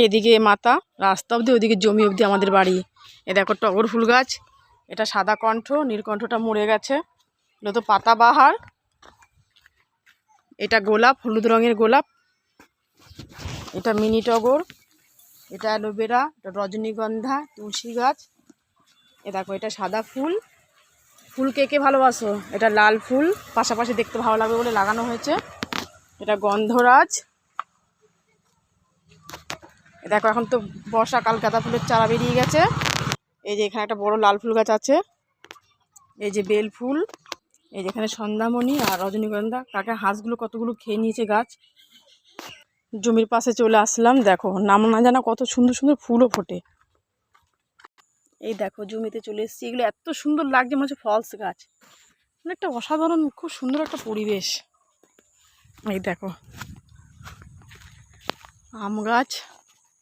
এদিকে মাথা রাস্তা অবধি, ওইদিকে জমি অবধি আমাদের বাড়ি। এ দেখো টগর ফুল গাছ, এটা সাদা কণ্ঠ, নীলকণ্ঠটা মরে গেছে, এগুলো তো পাতাবাহার। এটা গোলাপ, হলুদ রঙের গোলাপ, এটা মিনি টগর, এটা অ্যালোভেরা, এটা রজনীগন্ধা, তুলসী গাছ। এ দেখো এটা সাদা ফুল, ফুল কে কে ভালোবাসো, এটা লাল ফুল, পাশাপাশি দেখতে ভালো লাগবে বলে লাগানো হয়েছে। এটা গন্ধরাজ। এ দেখো এখন তো বর্ষাকাল, গাঁদা ফুলের চারা বেরিয়ে গেছে। এই যে এখানে একটা বড় লাল ফুল গাছ আছে, এই যে বেল ফুল, এই যে এখানে সন্ধ্যামণি আর রজনীগন্ধা। কাকে হাঁসগুলো কতগুলো খেয়ে নিয়েছে গাছ। জমির পাশে চলে আসলাম, দেখো নাম না জানা কত সুন্দর সুন্দর ফুলও ফোটে। এই দেখো জমিতে চলে এসেছি, এগুলো এত সুন্দর লাগছে, মনে হচ্ছে ফলস গাছ, মানে একটা অসাধারণ খুব সুন্দর একটা পরিবেশ। এই দেখো আম গাছ।